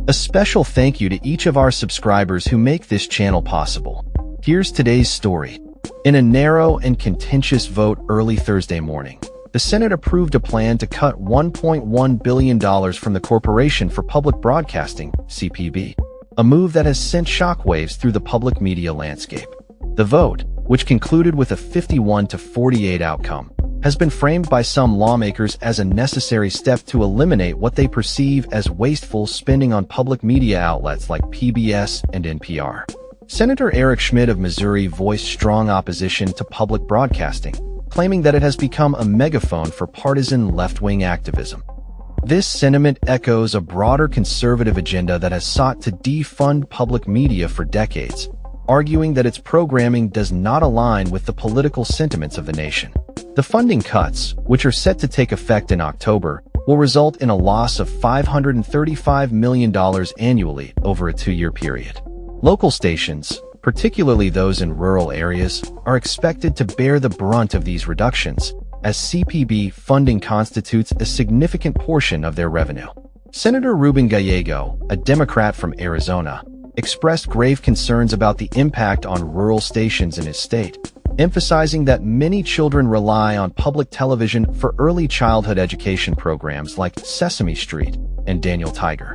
A special thank you to each of our subscribers who make this channel possible. Here's today's story. In a narrow and contentious vote early Thursday morning, the Senate approved a plan to cut $1.1 billion from the Corporation for Public Broadcasting, CPB, a move that has sent shockwaves through the public media landscape. The vote, which concluded with a 51-48 outcome, has been framed by some lawmakers as a necessary step to eliminate what they perceive as wasteful spending on public media outlets like PBS and NPR. Senator Eric Schmidt of Missouri voiced strong opposition to public broadcasting, claiming that it has become a megaphone for partisan left-wing activism. This sentiment echoes a broader conservative agenda that has sought to defund public media for decades, arguing that its programming does not align with the political sentiments of the nation. The funding cuts, which are set to take effect in October, will result in a loss of $535 million annually over a 2-year period. Local stations, particularly those in rural areas, are expected to bear the brunt of these reductions, as CPB funding constitutes a significant portion of their revenue. Senator Ruben Gallego, a Democrat from Arizona, expressed grave concerns about the impact on rural stations in his state, emphasizing that many children rely on public television for early childhood education programs like Sesame Street and Daniel Tiger.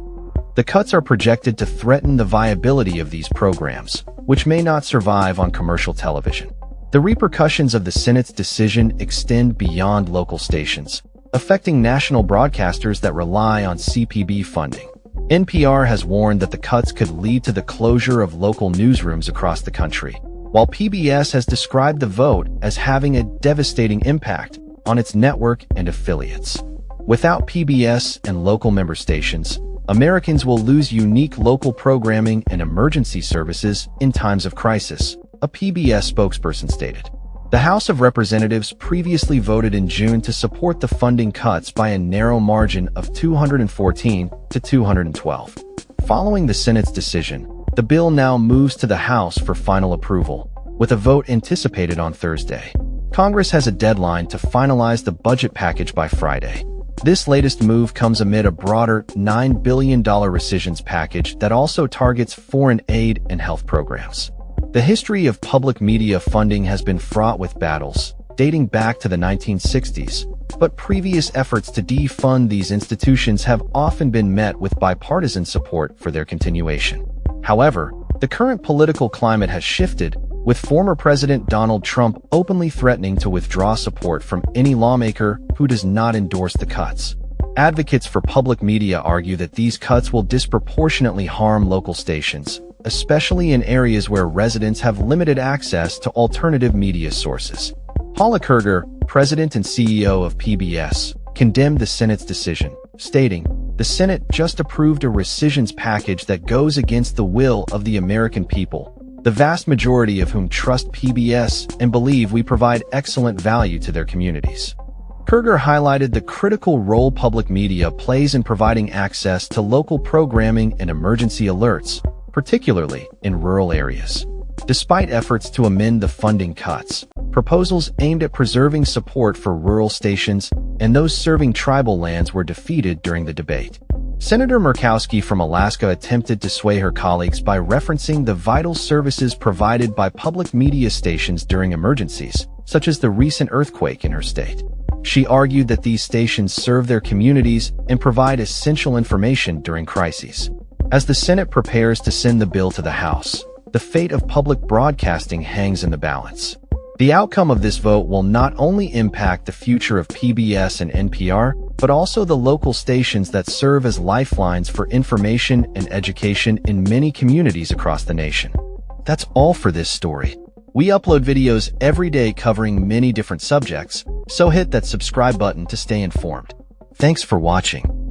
The cuts are projected to threaten the viability of these programs, which may not survive on commercial television. The repercussions of the Senate's decision extend beyond local stations, affecting national broadcasters that rely on CPB funding. NPR has warned that the cuts could lead to the closure of local newsrooms across the country, while PBS has described the vote as having a devastating impact on its network and affiliates. Without PBS and local member stations, Americans will lose unique local programming and emergency services in times of crisis, a PBS spokesperson stated. The House of Representatives previously voted in June to support the funding cuts by a narrow margin of 214 to 212. Following the Senate's decision, the bill now moves to the House for final approval, with a vote anticipated on Thursday. Congress has a deadline to finalize the budget package by Friday. This latest move comes amid a broader $9 billion rescissions package that also targets foreign aid and health programs. The history of public media funding has been fraught with battles, dating back to the 1960s, but previous efforts to defund these institutions have often been met with bipartisan support for their continuation. However, the current political climate has shifted, with former President Donald Trump openly threatening to withdraw support from any lawmaker who does not endorse the cuts. Advocates for public media argue that these cuts will disproportionately harm local stations, especially in areas where residents have limited access to alternative media sources. Paula Kerger, president and CEO of PBS, condemned the Senate's decision, stating, "The Senate just approved a rescissions package that goes against the will of the American people, the vast majority of whom trust PBS and believe we provide excellent value to their communities." Kerger highlighted the critical role public media plays in providing access to local programming and emergency alerts, particularly in rural areas. Despite efforts to amend the funding cuts, proposals aimed at preserving support for rural stations and those serving tribal lands were defeated during the debate. Senator Murkowski from Alaska attempted to sway her colleagues by referencing the vital services provided by public media stations during emergencies, such as the recent earthquake in her state. She argued that these stations serve their communities and provide essential information during crises. As the Senate prepares to send the bill to the House, the fate of public broadcasting hangs in the balance. The outcome of this vote will not only impact the future of PBS and NPR, but also the local stations that serve as lifelines for information and education in many communities across the nation. That's all for this story. We upload videos every day covering many different subjects, so hit that subscribe button to stay informed. Thanks for watching.